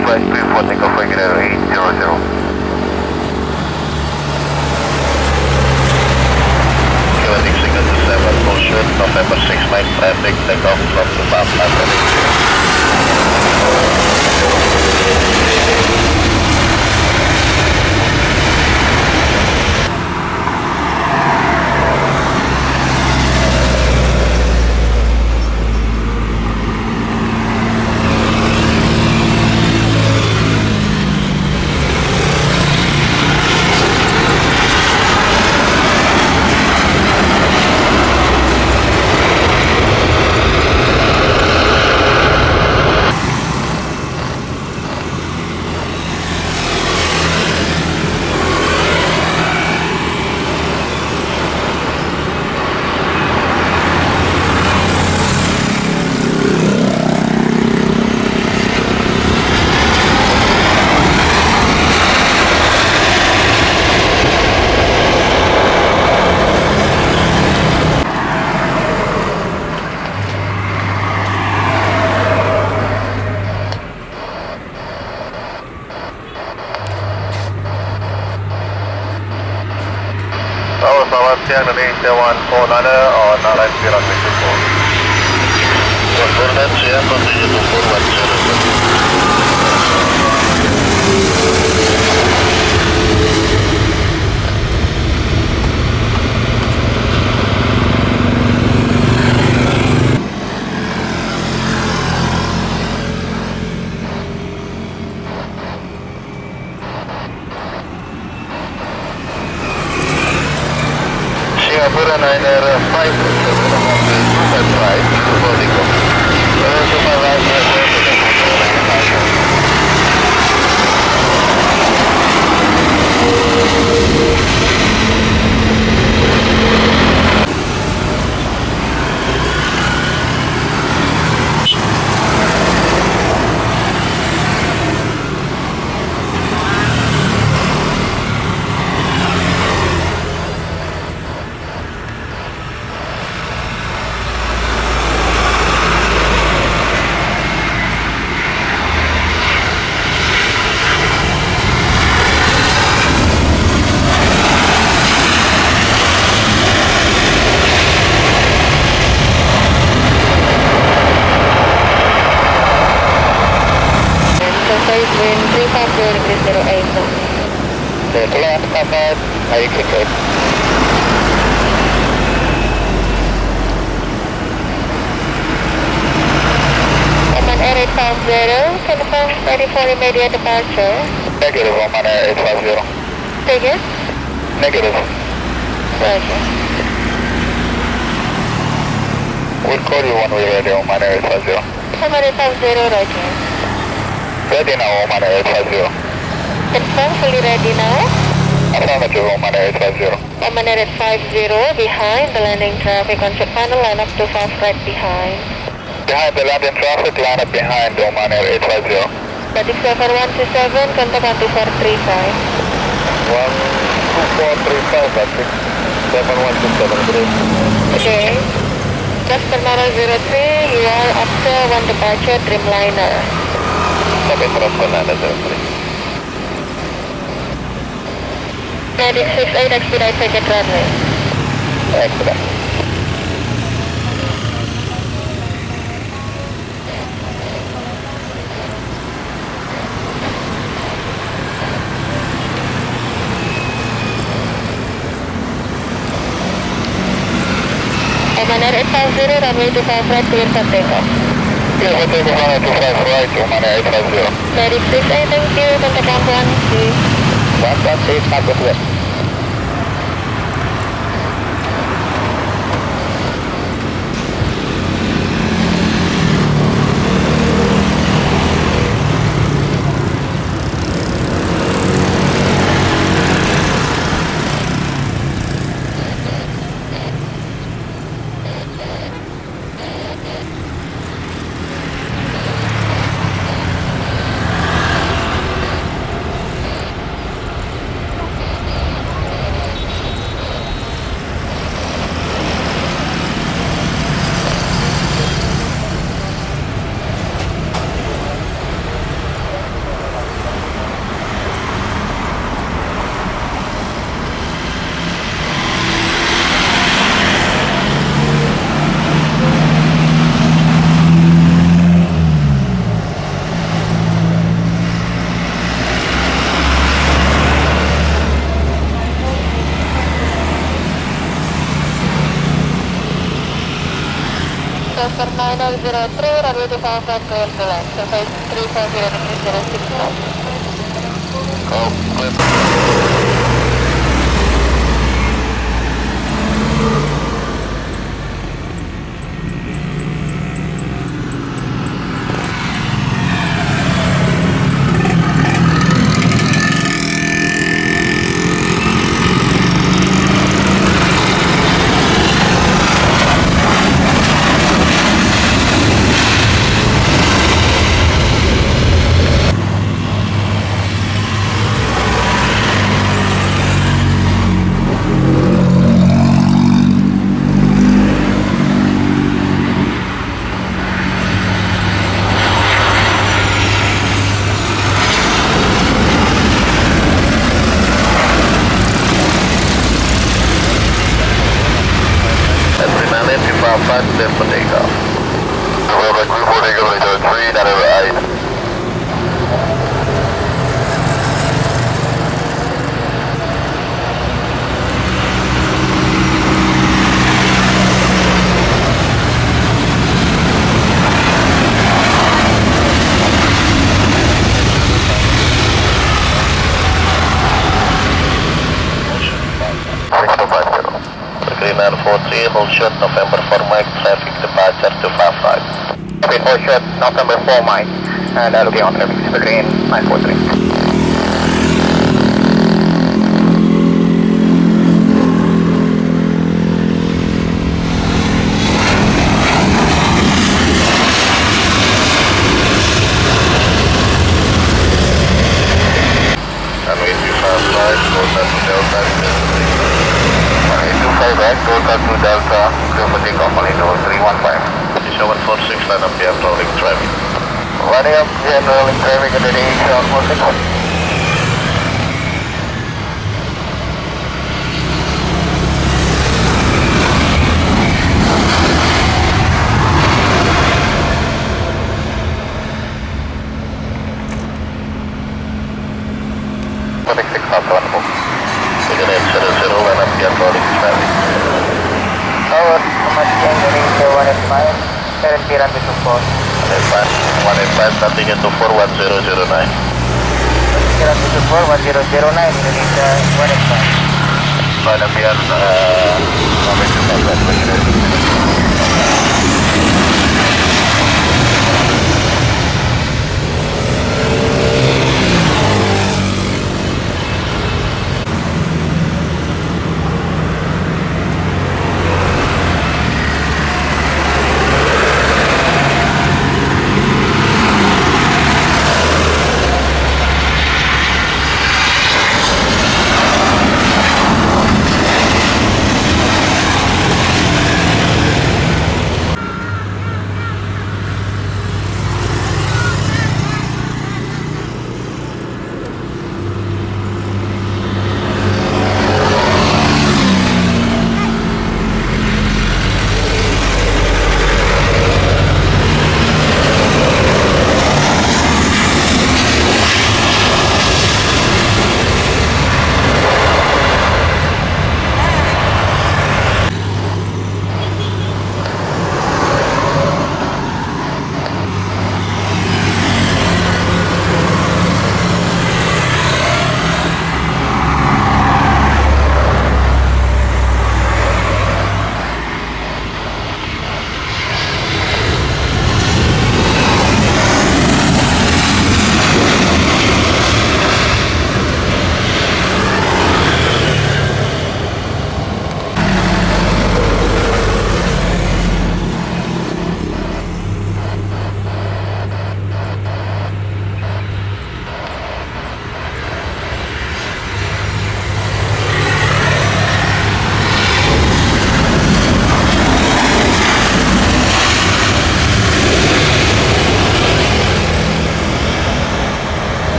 flight 34, take off regular 800. Landing signal to 7, full shoot, November 69 traffic, take off from the top landing. Selamat siang Indonesia 149er on line 024. Coordinates siang, continue to forward 0. Niner 5 wind 350 Land Command, I execute. Command Air 850, confirm ready for immediate departure. Negative, Command Air 850. Take it? Negative. Roger. We'll call you when we're ready, Command Air 850. Command 850, roger. Ready now, Oman Air 850. Confirm, fully ready now. Affirmative, Oman Air 850. Oman Air 850, behind the landing traffic on ship panel, line up to fast right behind. Behind the landing traffic, line up behind Oman Air 850. Static server 127, contact 12435. 12435, that's it. 71273. Okay. Just terminal 03, you are after one departure, Dreamliner. Sampai terapkan ada delivery. Heading 68, expedite second runway. Expedite. Oman Air 850, runway 25 right, clear for takeoff. Clear for takeoff, runway 25 right, Oman Air 850. Ready, please, thank you, contact 116. 116, Marcus West. 503, runway 25 clear to land. So 350 degrees 06 knots. Fast clear for takeoff. November 34 takeoff, 3, November 8. Green 943, hold short, November 4 Mike, traffic departure to 55. Okay, hold short, November 4 Mike. And looking on traffic, green 943. Runway 25 right, Delta to Delta, Runway 25 right, Delta to Delta, clear for takeoff, only 315. 746, line up here, rolling traffic. Running up, general traffic at the day, 746. Cigarette 00, line up here, rolling traffic. Tower, Matiang, Indonesia 185, currently runway 24. 185, nothing into 41009. Runway 24, 1009, Indonesia 185. Line up here, runway 25 right,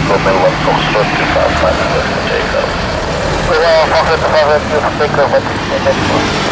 Common 1 Foxtrot 255, takeoff. Foxtrot 255, take over.